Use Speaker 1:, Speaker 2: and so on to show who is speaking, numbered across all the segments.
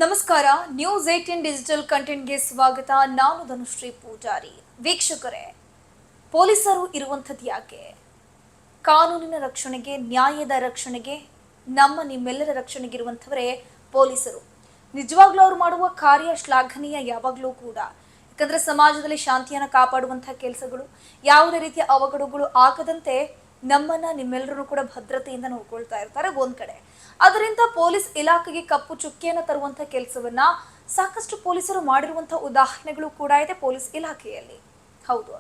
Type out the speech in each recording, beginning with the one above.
Speaker 1: ನಮಸ್ಕಾರ. News 18 digital ಕಂಟೆಂಟ್ಗೆ ಸ್ವಾಗತ. ನಾನು ಧನುಶ್ರೀ ಪೂಜಾರಿ. ವೀಕ್ಷಕರೇ, ಪೊಲೀಸರು ಇರುವಂಥದ್ದು ಯಾಕೆ? ಕಾನೂನಿನ ರಕ್ಷಣೆಗೆ, ನ್ಯಾಯದ ರಕ್ಷಣೆಗೆ, ನಿಮ್ಮೆಲ್ಲರ ರಕ್ಷಣೆಗೆ ಇರುವಂಥವರೇ ಪೊಲೀಸರು. ನಿಜವಾಗ್ಲೂ ಅವರು ಮಾಡುವ ಕಾರ್ಯ ಶ್ಲಾಘನೀಯ ಯಾವಾಗಲೂ ಕೂಡ. ಯಾಕಂದರೆ ಸಮಾಜದಲ್ಲಿ ಶಾಂತಿಯನ್ನು ಕಾಪಾಡುವಂಥ ಕೆಲಸಗಳು, ಯಾವುದೇ ರೀತಿಯ ಅವಘಡಗಳು ಆಗದಂತೆ ನಿಮ್ಮೆಲ್ಲರೂ ಕೂಡ ಭದ್ರತೆಯಿಂದ ನೋಡ್ಕೊಳ್ತಾ ಇರ್ತಾರೆ ಒಂದ್ ಕಡೆ. ಅದರಿಂದ ಪೊಲೀಸ್ ಇಲಾಖೆಗೆ ಕಪ್ಪು ಚುಕ್ಕಿಯನ್ನು ತರುವಂತ ಕೆಲಸವನ್ನ ಸಾಕಷ್ಟು ಪೊಲೀಸರು ಮಾಡಿರುವಂತಹ ಉದಾಹರಣೆಗಳು ಕೂಡ ಇದೆ ಪೊಲೀಸ್ ಇಲಾಖೆಯಲ್ಲಿ. ಹೌದು,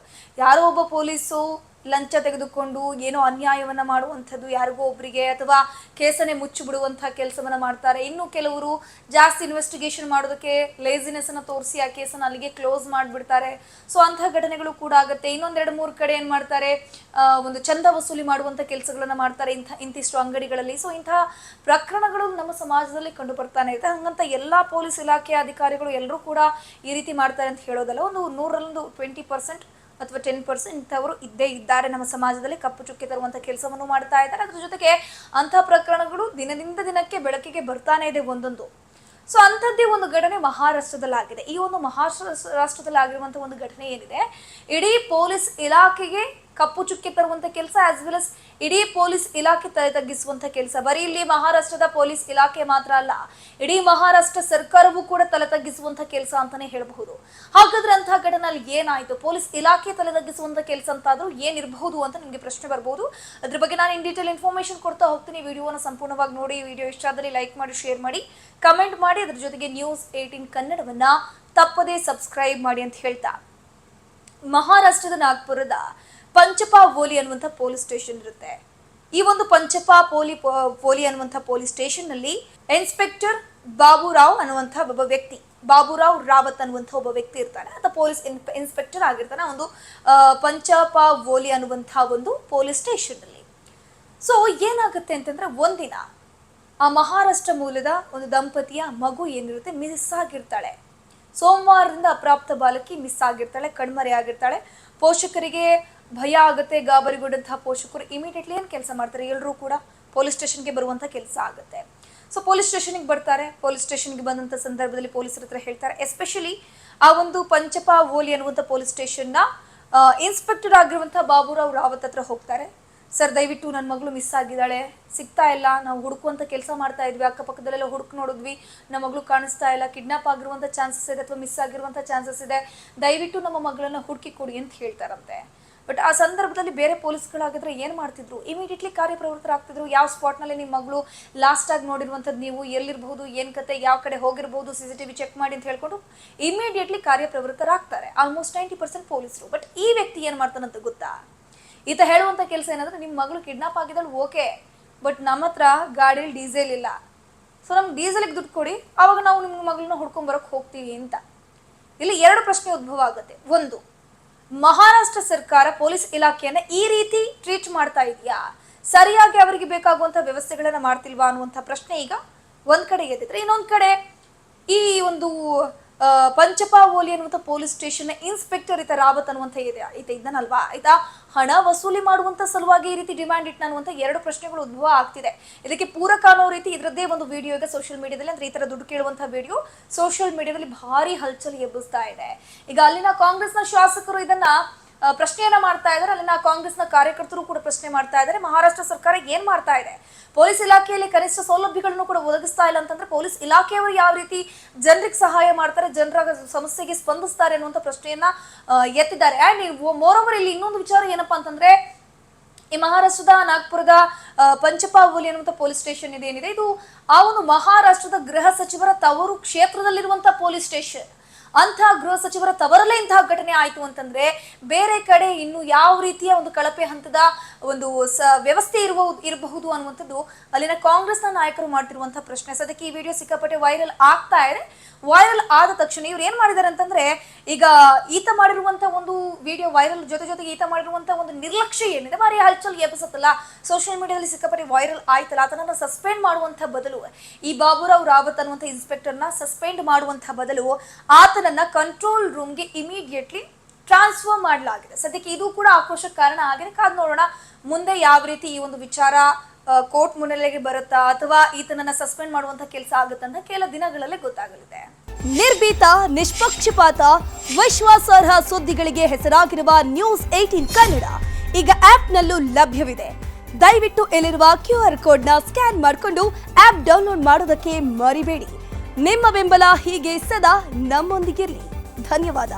Speaker 1: ಯಾರೋ ಒಬ್ಬ ಪೊಲೀಸು ಲಂಚ ತೆಗೆದುಕೊಂಡು ಏನೋ ಅನ್ಯಾಯವನ್ನ ಮಾಡುವಂಥದ್ದು, ಯಾರಿಗೋ ಒಬ್ಬರಿಗೆ ಅಥವಾ ಕೇಸನ್ನೇ ಮುಚ್ಚಿ ಬಿಡುವಂತಹ ಕೆಲಸವನ್ನ ಮಾಡ್ತಾರೆ. ಇನ್ನು ಕೆಲವರು ಜಾಸ್ತಿ ಇನ್ವೆಸ್ಟಿಗೇಷನ್ ಮಾಡೋದಕ್ಕೆ ಲೇಸಿನೆಸ್ ಅನ್ನ ತೋರಿಸಿ ಆ ಕೇಸನ್ನು ಅಲ್ಲಿಗೆ ಕ್ಲೋಸ್ ಮಾಡಿಬಿಡ್ತಾರೆ. ಸೊ ಅಂತಹ ಘಟನೆಗಳು ಕೂಡ ಆಗುತ್ತೆ. ಇನ್ನೊಂದೆರಡು ಮೂರು ಕಡೆ ಏನ್ ಮಾಡ್ತಾರೆ, ಒಂದು ಚಂದ ವಸೂಲಿ ಮಾಡುವಂತ ಕೆಲಸಗಳನ್ನ ಮಾಡ್ತಾರೆ ಇಂತಿಷ್ಟು ಅಂಗಡಿಗಳಲ್ಲಿ. ಸೊ ಇಂತಹ ಪ್ರಕರಣಗಳು ನಮ್ಮ ಸಮಾಜದಲ್ಲಿ ಕಂಡು ಬರ್ತಾನೆ ಇದೆ. ಹಂಗಂತ ಎಲ್ಲಾ ಪೊಲೀಸ್ ಇಲಾಖೆಯ ಅಧಿಕಾರಿಗಳು ಎಲ್ಲರೂ ಕೂಡ ಈ ರೀತಿ ಮಾಡ್ತಾರೆ ಅಂತ ಹೇಳೋದಲ್ಲ. ಒಂದು 100ರಲ್ಲಿ 20% ಅಥವಾ 10% ಇಂಥವರು ಇದ್ದೇ ಇದ್ದಾರೆ ನಮ್ಮ ಸಮಾಜದಲ್ಲಿ, ಕಪ್ಪು ಚುಕ್ಕಿ ತರುವಂಥ ಕೆಲಸವನ್ನು ಮಾಡ್ತಾ ಇದ್ದಾರೆ. ಅದ್ರ ಜೊತೆಗೆ ಅಂಥ ಪ್ರಕರಣಗಳು ದಿನದಿಂದ ದಿನಕ್ಕೆ ಬೆಳಕಿಗೆ ಬರ್ತಾನೆ ಇದೆ ಒಂದೊಂದು. ಸೊ ಅಂಥದ್ದೇ ಒಂದು ಘಟನೆ ಮಹಾರಾಷ್ಟ್ರದಲ್ಲಾಗಿದೆ. ಈ ಒಂದು ಮಹಾರಾಷ್ಟ್ರದಲ್ಲಿ ಆಗಿರುವಂಥ ಒಂದು ಘಟನೆ ಏನಿದೆ, ಇಡೀ ಪೊಲೀಸ್ ಇಲಾಖೆಗೆ ಕಪ್ಪು ಚುಕ್ಕಿ ತರುವಂಥ ಕೆಲಸ, ಆಸ್ ವೆಲ್ ಅಸ್ ಇಡೀ ಪೊಲೀಸ್ ಇಲಾಖೆ ತಲೆ ತಗ್ಗಿಸುವಂಥ ಕೆಲಸ. ಬರೀ ಇಲ್ಲಿ ಮಹಾರಾಷ್ಟ್ರದ ಪೊಲೀಸ್ ಇಲಾಖೆ ಮಾತ್ರ ಅಲ್ಲ, ಇಡೀ ಮಹಾರಾಷ್ಟ್ರ ಸರ್ಕಾರವೂ ಕೂಡ ತಲೆ ತಗ್ಗಿಸುವಂಥ ಕೆಲಸ ಅಂತಾನೆ ಹೇಳಬಹುದು. ಹಾಗಾದ್ರೆ ಅಂತಹ ಘಟನೆಯಲ್ಲಿ ಏನಾಯ್ತು? ಪೊಲೀಸ್ ಇಲಾಖೆ ತಲೆ ತಗ್ಗಿಸುವಂಥ ಕೆಲಸ ಅಂತಾದ್ರೂ ಏನಿರಬಹುದು ಅಂತ ನಿಮಗೆ ಪ್ರಶ್ನೆ ಬರ್ಬೋದು. ಅದ್ರ ಬಗ್ಗೆ ನಾನು ಇನ್ ಡೀಟೇಲ್ ಇನ್ಫಾರ್ಮೇಶನ್ ಕೊಡ್ತಾ ಹೋಗ್ತೀನಿ. ವಿಡಿಯೋನ ಸಂಪೂರ್ಣವಾಗಿ ನೋಡಿ. ವಿಡಿಯೋ ಇಷ್ಟ ಆದಲ್ಲಿ ಲೈಕ್ ಮಾಡಿ, ಶೇರ್ ಮಾಡಿ, ಕಮೆಂಟ್ ಮಾಡಿ. ಅದ್ರ ಜೊತೆಗೆ ನ್ಯೂಸ್ 18 ಕನ್ನಡವನ್ನ ತಪ್ಪದೇ ಸಬ್ಸ್ಕ್ರೈಬ್ ಮಾಡಿ ಅಂತ ಹೇಳ್ತಾ, ಮಹಾರಾಷ್ಟ್ರದ ನಾಗ್ಪುರದ ಪಂಚಪಾವೋಲಿ ಅನ್ನುವಂಥ ಪೊಲೀಸ್ ಸ್ಟೇಷನ್ ಇರುತ್ತೆ. ಈ ಒಂದು ಪಂಚಪಾವೋಲಿ ಅನ್ನುವಂಥ ಪೊಲೀಸ್ ಸ್ಟೇಷನ್ ನಲ್ಲಿ ಇನ್ಸ್ಪೆಕ್ಟರ್ ಬಾಬುರಾವ್ ಅನ್ನುವಂಥ ಒಬ್ಬ ವ್ಯಕ್ತಿ, ಬಾಬುರಾವ್ ರಾವತ್ ಅನ್ನುವಂಥ ಒಬ್ಬ ವ್ಯಕ್ತಿ ಇರ್ತಾನೆ. ಅಥವಾ ಪೊಲೀಸ್ ಇನ್ಸ್ಪೆಕ್ಟರ್ ಆಗಿರ್ತಾನೆ ಒಂದು ಪಂಚಪಾವೋಲಿ ಅನ್ನುವಂಥ ಒಂದು ಪೊಲೀಸ್ ಸ್ಟೇಷನ್ ಅಲ್ಲಿ. ಸೊ ಏನಾಗುತ್ತೆ ಅಂತಂದ್ರೆ, ಒಂದಿನ ಆ ಮಹಾರಾಷ್ಟ್ರ ಮೂಲದ ಒಂದು ದಂಪತಿಯ ಮಗು ಏನಿರುತ್ತೆ ಮಿಸ್ ಆಗಿರ್ತಾಳೆ. ಸೋಮವಾರದಿಂದ ಅಪ್ರಾಪ್ತ ಬಾಲಕಿ ಮಿಸ್ ಆಗಿರ್ತಾಳೆ, ಕಣ್ಮರೆ ಆಗಿರ್ತಾಳೆ. ಪೋಷಕರಿಗೆ ಭಯ ಆಗುತ್ತೆ. ಗಾಬರಿಗೊಂಡಂತಹ ಪೋಷಕರು ಇಮಿಡಿಯೇಟ್ಲಿ ಏನು ಕೆಲಸ ಮಾಡ್ತಾರೆ, ಎಲ್ಲರೂ ಕೂಡ ಪೊಲೀಸ್ ಸ್ಟೇಷನ್ಗೆ ಬರುವಂಥ ಕೆಲಸ ಆಗುತ್ತೆ. ಸೊ ಪೊಲೀಸ್ ಸ್ಟೇಷನ್ಗೆ ಬರ್ತಾರೆ. ಪೊಲೀಸ್ ಸ್ಟೇಷನ್ಗೆ ಬಂದಂಥ ಸಂದರ್ಭದಲ್ಲಿ ಪೊಲೀಸರ ಹತ್ರ ಹೇಳ್ತಾರೆ, ಎಸ್ಪೆಷಲಿ ಆ ಒಂದು ಪಂಚಪಾವೋಲಿ ಅನ್ನುವಂಥ ಪೊಲೀಸ್ ಸ್ಟೇಷನ್ನ ಇನ್ಸ್ಪೆಕ್ಟರ್ ಆಗಿರುವಂಥ ಬಾಬುರಾವ್ ರಾವತ್ ಹತ್ರ ಹೋಗ್ತಾರೆ. ಸರ್, ದಯವಿಟ್ಟು ನನ್ನ ಮಗಳು ಮಿಸ್ ಆಗಿದ್ದಾಳೆ, ಸಿಗ್ತಾ ಇಲ್ಲ, ನಾವು ಹುಡುಕುವಂಥ ಕೆಲಸ ಮಾಡ್ತಾ ಇದ್ವಿ, ಅಕ್ಕಪಕ್ಕದಲ್ಲೆಲ್ಲ ಹುಡುಕ್ ನೋಡಿದ್ವಿ, ನಮ್ಮ ಮಗಳು ಕಾಣಿಸ್ತಾ ಇಲ್ಲ, ಕಿಡ್ನಾಪ್ ಆಗಿರುವಂಥ ಚಾನ್ಸಸ್ ಇದೆ ಅಥವಾ ಮಿಸ್ ಆಗಿರುವಂಥ ಚಾನ್ಸಸ್ ಇದೆ, ದಯವಿಟ್ಟು ನಮ್ಮ ಮಗಳನ್ನ ಹುಡುಕಿ ಕೊಡಿ ಅಂತ ಹೇಳ್ತಾರಂತೆ. ಬಟ್ ಆ ಸಂದರ್ಭದಲ್ಲಿ ಬೇರೆ ಪೊಲೀಸ್ಗಳಾಗಿದ್ರೆ ಏನು ಮಾಡ್ತಿದ್ರು, ಇಮಿಡಿಯೇಟ್ಲಿ ಕಾರ್ಯಪ್ರವೃತ್ತರಾಗ್ತಿದ್ರು. ಯಾವ ಸ್ಪಾಟ್ನಲ್ಲಿ ನಿಮ್ಮ ಮಗಳು ಲಾಸ್ಟ್ ಆಗಿ ನೋಡಿರುವಂಥದ್ದು, ನೀವು ಎಲ್ಲಿರ್ಬಹುದು, ಏನು ಕತೆ, ಯಾವ ಕಡೆ ಹೋಗಿರ್ಬೋದು, CCTV ಚೆಕ್ ಮಾಡಿ ಅಂತ ಹೇಳ್ಕೊಂಡು ಇಮಿಡಿಯೇಟ್ಲಿ ಕಾರ್ಯಪ್ರವೃತ್ತರಾಗ್ತಾರೆ ಆಲ್ಮೋಸ್ಟ್ 90% ಪೊಲೀಸರು. ಬಟ್ ಈ ವ್ಯಕ್ತಿ ಏನು ಮಾಡ್ತಾನಂತ ಗೊತ್ತಾ? ಈತ ಹೇಳುವಂಥ ಕೆಲಸ ಏನಂದ್ರೆ, ನಿಮ್ಮ ಮಗಳು ಕಿಡ್ನಾಪ್ ಆಗಿದ್ದಾಳು ಓಕೆ, ಬಟ್ ನಮ್ಮ ಹತ್ರ ಗಾಡಿಯಲ್ಲಿ ಡೀಸೆಲ್ ಇಲ್ಲ, ಸೊ ನಮ್ಗೆ ಡೀಸೆಲ್ಗೆ ದುಡ್ಡು ಕೊಡಿ, ಆವಾಗ ನಾವು ನಿಮ್ಮ ಮಗಳನ್ನ ಹುಡ್ಕೊಂಬರಕ್ಕೆ ಹೋಗ್ತೀವಿ ಅಂತ. ಇಲ್ಲಿ ಎರಡು ಪ್ರಶ್ನೆ ಉದ್ಭವ ಆಗುತ್ತೆ. ಒಂದು, ಮಹಾರಾಷ್ಟ್ರ ಸರ್ಕಾರ ಪೊಲೀಸ್ ಇಲಾಖೆಯನ್ನ ಈ ರೀತಿ ಟ್ರೀಟ್ ಮಾಡ್ತಾ ಇದೆಯಾ, ಸರಿಯಾಗಿ ಅವರಿಗೆ ಬೇಕಾಗುವಂಥ ವ್ಯವಸ್ಥೆಗಳನ್ನ ಮಾಡ್ತಿಲ್ವಾ ಅನ್ನುವಂಥ ಪ್ರಶ್ನೆ ಈಗ ಒಂದ್ ಕಡೆ ಎದ್ದಿದ್ರೆ, ಇನ್ನೊಂದ್ ಕಡೆ ಈ ಒಂದು ಪಂಚಪಾವೋಲಿ ಅನ್ನುವಂಥ ಪೊಲೀಸ್ ಸ್ಟೇಷನ್ ಇನ್ಸ್ಪೆಕ್ಟರ್ ರಾವತ್ ಅನ್ನುವಂಥ ಇದ್ದಾನಲ್ವಾ, ಹಣ ವಸೂಲಿ ಮಾಡುವಂತ ಸಲುವಾಗಿ ಈ ರೀತಿ ಡಿಮ್ಯಾಂಡ್ ಇಟ್ಟ ಅನ್ನುವಂಥ ಎರಡು ಪ್ರಶ್ನೆಗಳು ಉದ್ಭವ ಆಗ್ತಿದೆ. ಇದಕ್ಕೆ ಪೂರಕ ಅನ್ನೋ ರೀತಿ ಇದರದ್ದೇ ಒಂದು ವಿಡಿಯೋ ಈಗ ಸೋಷಿಯಲ್ ಮೀಡಿಯಾದಲ್ಲಿ, ಅಂದ್ರೆ ಈ ತರ ದುಡ್ಡು ಕೇಳುವಂತಹ ವಿಡಿಯೋ ಸೋಷಿಯಲ್ ಮೀಡಿಯಾದಲ್ಲಿ ಭಾರಿ ಹಲ್ಚಲ್ ಎಬ್ಬಿಸ್ತಾ ಇದೆ. ಈಗ ಅಲ್ಲಿನ ಕಾಂಗ್ರೆಸ್ನ ಶಾಸಕರು ಇದನ್ನ ಪ್ರಶ್ನೆಯನ್ನ ಮಾಡ್ತಾ ಇದ್ದಾರೆ, ಅಲ್ಲಿನ ಕಾಂಗ್ರೆಸ್ನ ಕಾರ್ಯಕರ್ತರು ಕೂಡ ಪ್ರಶ್ನೆ ಮಾಡ್ತಾ ಇದ್ದಾರೆ, ಮಹಾರಾಷ್ಟ್ರ ಸರ್ಕಾರ ಏನ್ ಮಾಡ್ತಾ ಇದೆ, ಪೊಲೀಸ್ ಇಲಾಖೆಯಲ್ಲಿ ಕನಿಷ್ಠ ಸೌಲಭ್ಯಗಳನ್ನು ಕೂಡ ಒದಗಿಸ್ತಾ ಇಲ್ಲ ಅಂತಂದ್ರೆ ಪೊಲೀಸ್ ಇಲಾಖೆಯವರು ಯಾವ ರೀತಿ ಜನರಿಗೆ ಸಹಾಯ ಮಾಡ್ತಾರೆ, ಜನರ ಸಮಸ್ಯೆಗೆ ಸ್ಪಂದಿಸ್ತಾರೆ ಅನ್ನುವಂಥ ಪ್ರಶ್ನೆಯನ್ನ ಎತ್ತಿದ್ದಾರೆ. ಅಂಡ್ ಮೋರ್ ಓವರ್ ಇಲ್ಲಿ ಇನ್ನೊಂದು ವಿಚಾರ ಏನಪ್ಪಾ ಅಂತಂದ್ರೆ, ಈ ಮಹಾರಾಷ್ಟ್ರದ ನಾಗ್ಪುರದ ಪಂಚಪಾವೋಲಿ ಅನ್ನುವಂಥ ಪೊಲೀಸ್ ಸ್ಟೇಷನ್ ಏನಿದೆ, ಇದು ಆ ಒಂದು ಮಹಾರಾಷ್ಟ್ರದ ಗೃಹ ಸಚಿವರ ತವರು ಕ್ಷೇತ್ರದಲ್ಲಿರುವಂತಹ ಪೊಲೀಸ್ ಸ್ಟೇಷನ್. ಅಂತಹ ಗೃಹ ಸಚಿವರ ತವರಲ್ಲೇ ಇಂತಹ ಘಟನೆ ಆಯ್ತು ಅಂತಂದ್ರೆ ಬೇರೆ ಕಡೆ ಇನ್ನು ಯಾವ ರೀತಿಯ ಒಂದು ಕಳಪೆ ಹಂತದ ಒಂದು ವ್ಯವಸ್ಥೆ ಇರಬಹುದು ಅನ್ನುವಂಥದ್ದು ಅಲ್ಲಿನ ಕಾಂಗ್ರೆಸ್ನ ನಾಯಕರು ಮಾಡ್ತಿರುವಂತಹ ಪ್ರಶ್ನೆ. ಸದ್ಯಕ್ಕೆ ಈ ವಿಡಿಯೋ ಸಿಕ್ಕಾಪಟ್ಟೆ ವೈರಲ್ ಆಗ್ತಾ ಇದೆ. ವೈರಲ್ ಆದ ತಕ್ಷಣ ಇವ್ರು ಏನ್ ಮಾಡಿದಾರೆ ಅಂತಂದ್ರೆ, ಈಗ ಈತ ಮಾಡಿರುವಂತ ಒಂದು ವಿಡಿಯೋ ವೈರಲ್ ಜೊತೆಗೆ ಈತ ಮಾಡಿರುವಂತ ಒಂದು ನಿರ್ಲಕ್ಷ್ಯ ಏನಿದೆ ಭಾರಿ ಹಲ್ಚಲ್ ಎಬ್ಬಿಸುತ್ತಲ್ಲ, ಸೋಷಿಯಲ್ ಮೀಡಿಯಾದಲ್ಲಿ ಸಿಕ್ಕಾಪಟ್ಟೆ ವೈರಲ್ ಆಯ್ತಲ್ಲ, ಅದನ್ನ ಸಸ್ಪೆಂಡ್ ಮಾಡುವಂತ ಬದಲು, ಈ ಬಾಬುರಾವ್ ರಾವತ್ ಅನ್ನುವಂಥ ಇನ್ಸ್ಪೆಕ್ಟರ್ನ ಸಸ್ಪೆಂಡ್ ಮಾಡುವಂತ ಬದಲು ಆತನನ್ನ ಕಂಟ್ರೋಲ್ ರೂಮ್ಗೆ ಇಮಿಡಿಯೇಟ್ಲಿ ಟ್ರಾನ್ಸ್ಫರ್ ಮಾಡಲಾಗಿದೆ. ಸದ್ಯಕ್ಕೆ ಇದು ಕೂಡ ಆಕ್ರೋಶಕ್ಕೆ ಕಾರಣ ಆಗಿದೆ. ಕಾದ್ ನೋಡೋಣ ಮುಂದೆ ಯಾವ ರೀತಿ ಈ ಒಂದು ವಿಚಾರ ಕೋರ್ಟ್ ಮುನ್ನೆಲೆಗೆ ಬರುತ್ತಾ ಅಥವಾ ಈತನನ್ನ ಸಸ್ಪೆಂಡ್ ಮಾಡುವಂತ ಕೆಲಸ ಆಗುತ್ತಾ ಅಂತ ಕೆಲ ದಿನಗಳಲ್ಲೇ ಗೊತ್ತಾಗಲಿದೆ. ನಿರ್ಭೀತ, ನಿಷ್ಪಕ್ಷಪಾತ, ವಿಶ್ವಾಸಾರ್ಹ ಸುದ್ದಿಗಳಿಗೆ ಹೆಸರಾಗಿರುವ ನ್ಯೂಸ್ 18 ಕನ್ನಡ ಈಗ ಆಪ್ನಲ್ಲೂ ಲಭ್ಯವಿದೆ. ದಯವಿಟ್ಟು ಇಲ್ಲಿರುವ QR ಕೋಡ್ನ ಸ್ಕ್ಯಾನ್ ಮಾಡಿಕೊಂಡು ಆಪ್ ಡೌನ್ಲೋಡ್ ಮಾಡೋದಕ್ಕೆ ಮರಿಬೇಡಿ. ನಿಮ್ಮ ಬೆಂಬಲ ಹೀಗೆ ಸದಾ ನಮ್ಮೊಂದಿಗಿರಲಿ. ಧನ್ಯವಾದ.